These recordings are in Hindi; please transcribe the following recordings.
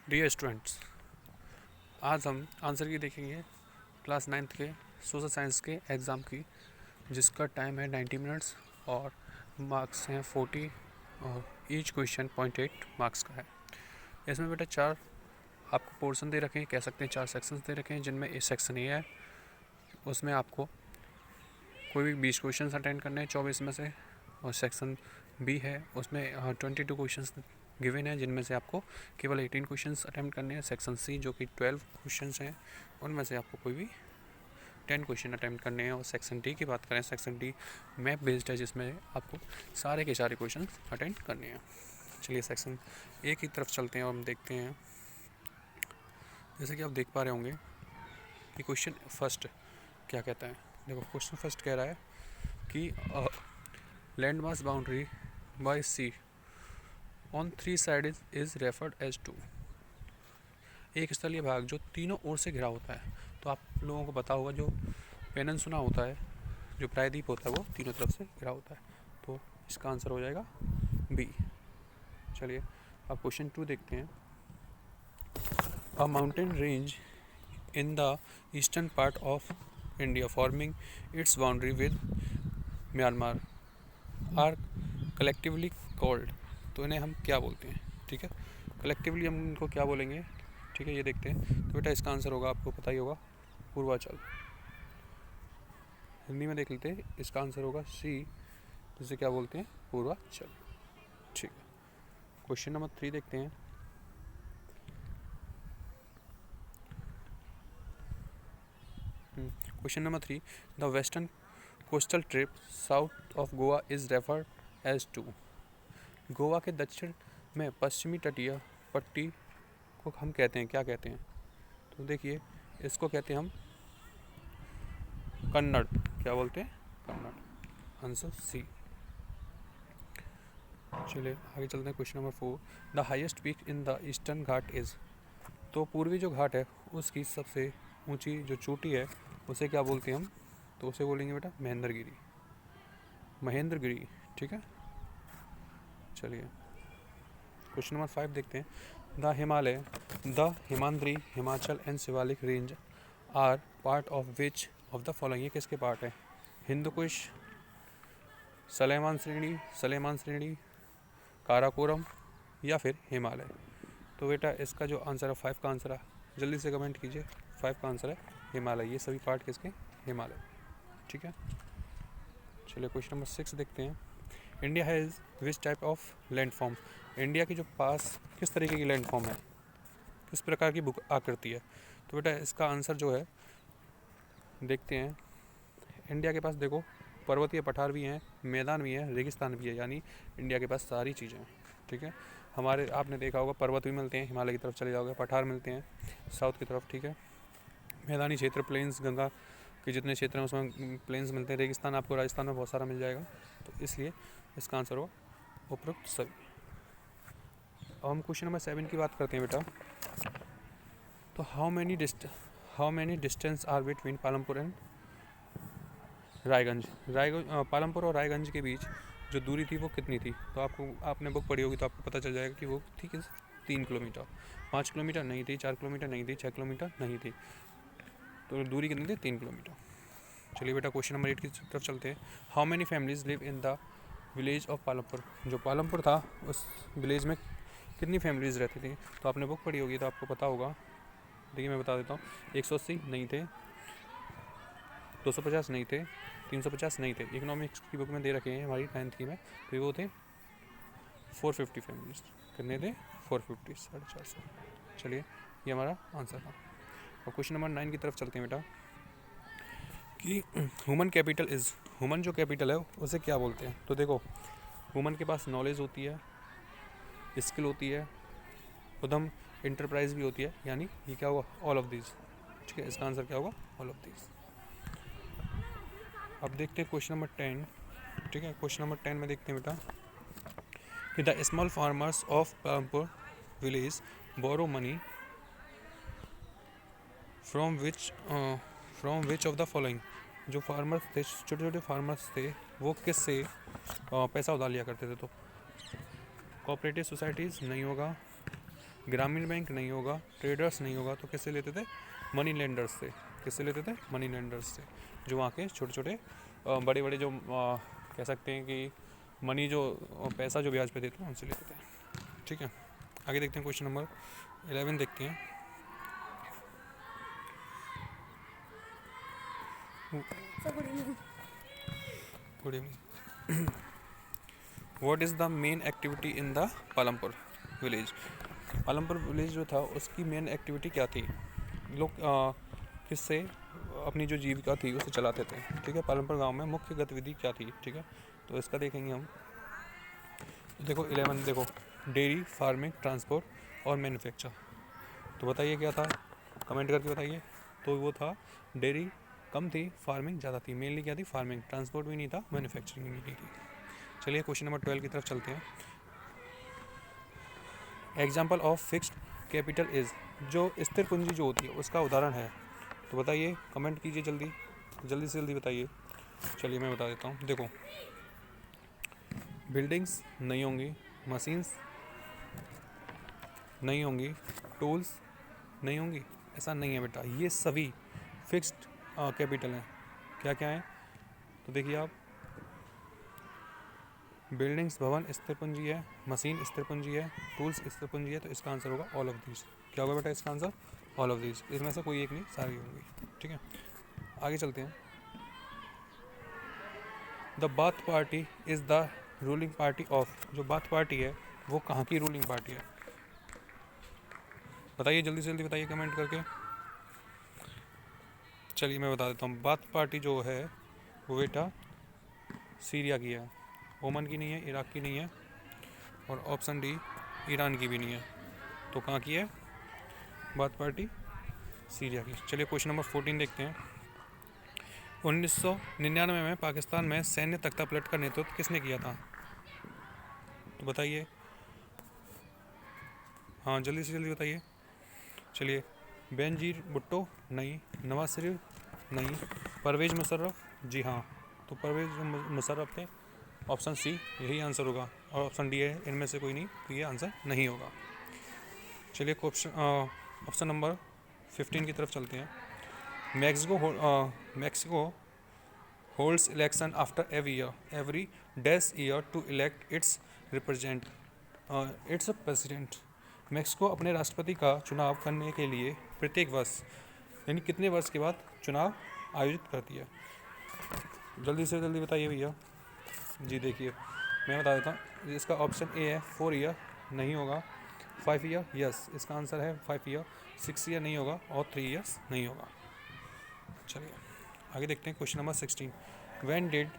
डियर स्टूडेंट्स, आज हम आंसर की देखेंगे क्लास 9th के सोशल साइंस के एग्ज़ाम की, जिसका टाइम है 90 मिनट्स और मार्क्स हैं 40 और ईच क्वेश्चन 0.8 मार्क्स का है। इसमें बेटा 4 आपको पोर्शन दे रखे हैं, कह सकते हैं 4 सेक्शंस दे रखे हैं, जिनमें ए सेक्शन ए है, उसमें आपको कोई भी 20 क्वेश्चन अटेंड करने हैं 24 में से, और सेक्शन बी है उसमें 22 क्वेश्चन गिवन है, जिनमें से आपको केवल 18 क्वेश्चंस अटेम्प्ट करने हैं। सेक्शन सी जो कि 12 क्वेश्चंस हैं, उनमें से आपको कोई भी 10 क्वेश्चन अटेम्प्ट करने हैं। और सेक्शन डी की बात करें, सेक्शन डी मैप बेस्ड है, जिसमें आपको सारे के सारे क्वेश्चन अटेम्प्ट करने हैं। चलिए सेक्शन ए की तरफ चलते हैं और हम देखते हैं। जैसे कि आप देख पा रहे होंगे कि क्वेश्चन फर्स्ट क्या कहता है। देखो, क्वेश्चन फर्स्ट कह रहा है कि land mass boundary by sea on 3 side is referred as to. एक स्थलीय भाग जो तीनों ओर से घिरा होता है। तो आप लोगों को पता होगा, जो पेनिनसुला होता है, जो प्रायद्वीप होता है, वो तीनों तरफ से घिरा होता है। तो इसका आंसर हो जाएगा बी। चलिए अब क्वेश्चन 2 देखते हैं। A mountain range in the eastern part of India forming its boundary with Myanmar are collectively called. तो इन्हें हम क्या बोलते हैं? ठीक है, कलेक्टिवली हम इनको क्या बोलेंगे? ठीक है, ये देखते हैं। तो बेटा इसका आंसर होगा, आपको पता ही होगा, पूर्वांचल। हिंदी में देख लेते हैं, इसका आंसर होगा सी, जिसे क्या बोलते हैं? पूर्वांचल। ठीक है, क्वेश्चन नंबर 3 देखते हैं। Question number 3, the western coastal trip south of Goa is referred as to. Goa के दक्षिण में पश्चिमी तटीय पट्टी को हम कहते हैं, क्या कहते हैं? तो देखिए, इसको कहते हैं हम कन्नड़। क्या बोलते हैं? कन्नड़। Answer C. चलिए आगे चलते हैं। Question number 4, the highest peak in the Eastern Ghat is. तो पूर्वी जो घाट है, उसकी सबसे ऊंची जो चोटी है, उसे क्या बोलते हैं हम? तो उसे बोलेंगे बेटा महेंद्रगिरी। महेंद्रगिरी, ठीक है। चलिए क्वेश्चन नंबर 5 देखते हैं। The Himalaya, the Himadri, Himachal and Shivalik range are part of which of the following. ये किसके पार्ट है? हिंदुकुश, सलेमान श्रेणी, काराकोरम या फिर हिमालय। तो बेटा इसका जो आंसर है 5 का आंसर है, जल्दी से कमेंट कीजिए। 5 का आंसर है हिमालय। ये सभी पार्ट किसके? हिमालय। ठीक है, चलिए क्वेश्चन नंबर 6 देखते हैं। India has which type of landform. India की जो पास किस तरीके की लैंडफॉर्म है, किस प्रकार की बुक आकृति है? तो बेटा इसका आंसर जो है, देखते हैं। इंडिया के पास देखो, पर्वतीय पठार भी हैं, मैदान भी हैं, रेगिस्तान भी है, यानी इंडिया के पास सारी चीज़ें हैं। ठीक है, हमारे आपने देखा होगा पर्वत भी मिलते हैं, हिमालय की तरफ चले जाओगे, पठार मिलते हैं साउथ की तरफ। ठीक है, मैदानी क्षेत्र, प्लेन्स, गंगा के जितने क्षेत्र हैं उसमें प्लेन्स मिलते हैं। रेगिस्तान आपको राजस्थान में बहुत सारा मिल जाएगा। तो इसलिए इसका आंसर होगा उपरोक्त सभी। अब हम क्वेश्चन नंबर 7 की बात करते हैं बेटा। तो how many distance are between Palampur and Raiganj. Palampur और रायगंज के बीच जो दूरी थी वो कितनी थी? तो आपने बुक पढ़ी होगी तो आपको पता चल जाएगा कि वो थी 3 किलोमीटर। 5 किलोमीटर नहीं थी, 4 किलोमीटर नहीं थी, 6 किलोमीटर नहीं थी। तो दूरी कितनी थी? 3 किलोमीटर। चलिए बेटा क्वेश्चन नंबर 8 की तरफ चलते हैं। How many families live in the village of Palampur. जो पालमपुर था, उस विलेज में कितनी फैमिलीज रहती थी? तो आपने बुक पढ़ी होगी तो आपको पता होगा। देखिए मैं बता देता हूँ, 180 नहीं थे, 250 नहीं थे, 350 नहीं थे। इकोनॉमिक्स की बुक में दे रखे हैं हमारी 9th की में, तो वो थे 450 फैमिलीज। कितने थे? 450, 450। चलिए ये हमारा आंसर था। और क्वेश्चन नंबर 9 की तरफ चलते हैं बेटा कि ह्यूमन कैपिटल इज़। ह्यूमन जो कैपिटल है उसे क्या बोलते हैं? तो देखो, ह्यूमन के पास नॉलेज होती है, स्किल होती है, उद्यम, इंटरप्राइज भी होती है, यानी ये क्या होगा? All of these. ठीक है, इसका आंसर क्या होगा? All of these. अब देखते हैं क्वेश्चन नंबर 10। ठीक है, क्वेश्चन नंबर 10 में देखते हैं बेटा कि the small farmers of Palampur village borrow money from which of the following. जो फार्मर्स थे, छोटे छोटे फार्मर्स थे, वो किससे पैसा उधार लिया करते थे? तो कोऑपरेटिव सोसाइटीज़ नहीं होगा, ग्रामीण बैंक नहीं होगा, ट्रेडर्स नहीं होगा, तो किससे लेते थे? मनी लेंडर्स से। किससे लेते थे? मनी लेंडर्स से, जो वहाँ के छोटे छोटे बड़े बड़े जो कह सकते हैं कि मनी जो पैसा जो ब्याज पे देते हैं उनसे लेते थे। ठीक है, आगे देखते हैं क्वेश्चन नंबर 11 देखते हैं। Good evening. What is the main activity in the Palampur village? Palampur village जो था उसकी मेन एक्टिविटी क्या थी? लोग किससे अपनी जो जीविका थी उसे चलाते थे। ठीक है, पालमपुर गांव में मुख्य गतिविधि क्या थी? ठीक है, तो इसका देखेंगे हम। देखो 11 देखो, डेयरी, फार्मिंग, ट्रांसपोर्ट और मैन्युफैक्चर। तो बताइए क्या था, कमेंट करके बताइए। तो वो था डेयरी कम थी, फार्मिंग ज़्यादा थी। मेनली क्या थी? फार्मिंग। ट्रांसपोर्ट भी नहीं था, मैन्युफैक्चरिंग भी नहीं थी। चलिए क्वेश्चन नंबर 12 की तरफ चलते हैं। Example of fixed capital is, जो स्थिर पूंजी जो होती है उसका उदाहरण है। तो बताइए, कमेंट कीजिए जल्दी जल्दी से जल्दी बताइए। चलिए मैं बता देता हूँ। देखो, बिल्डिंग्स नहीं होंगी, मशीन्स नहीं होंगी, टूल्स नहीं होंगी, ऐसा नहीं है बेटा। ये सभी फिक्स्ड कैपिटल हैं। क्या क्या है? तो देखिए आप, बिल्डिंग्स भवन स्थिर पूंजी है, मशीन स्थिर पूंजी है, टूल्स स्थिर पूंजी है। तो इसका आंसर होगा ऑल ऑफ दीज। क्या होगा बेटा इसका आंसर? All of these. इसमें से कोई एक नहीं, सारी होंगी। ठीक है, आगे चलते हैं। The bath party is the ruling party of, जो बाथ पार्टी है वो कहाँ की रूलिंग पार्टी है? बताइए जल्दी से जल्दी बताइए कमेंट करके। चलिए मैं बता देता हूँ। बाथ पार्टी जो है वो बेटा सीरिया की है, ओमन की नहीं है, इराक की नहीं है, और ऑप्शन डी ईरान की भी नहीं है। तो कहाँ की है बाथ पार्टी? सीरिया की। चलिए क्वेश्चन नंबर 14 देखते हैं। 1999 में पाकिस्तान में सैन्य तख्तापलट का नेतृत्व किसने किया था? तो बताइए, हाँ जल्दी से जल्दी बताइए। चलिए, बेनजीर भुट्टो नहीं, नवाज शरीफ नहीं, परवेज़ मुशर्रफ जी हाँ। तो परवेज़ मुशर्रफ थे। ऑप्शन सी यही आंसर होगा, और ऑप्शन डी है इनमें से कोई नहीं, तो ये आंसर नहीं होगा। चलिए ऑप्शन नंबर 15 की तरफ चलते हैं। Mexico holds election after every dash year to elect its president। Mexico अपने राष्ट्रपति का चुनाव करने के लिए प्रत्येक वर्ष यानी कितने वर्ष के बाद चुनाव आयोजित करती है? जल्दी से जल्दी बताइए भैया जी। देखिए मैं बता देता हूँ, इसका ऑप्शन ए है 4 ईयर नहीं होगा, 5 ईयर यस इसका आंसर है 5 ईयर, 6 ईयर नहीं होगा, और 3 ईयर्स नहीं होगा। चलिए आगे देखते हैं question number 16। When did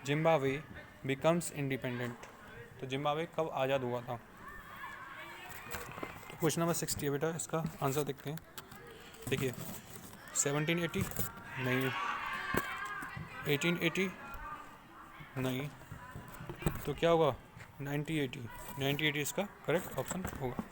Zimbabwe becomes independent? तो जिम्बाब्वे कब आज़ाद हुआ था? तो क्वेश्चन नंबर 60 है बेटा, इसका आंसर देखते हैं। देखिए 1780 नहीं, 1880 नहीं, तो क्या होगा 1980 इसका करेक्ट ऑप्शन होगा।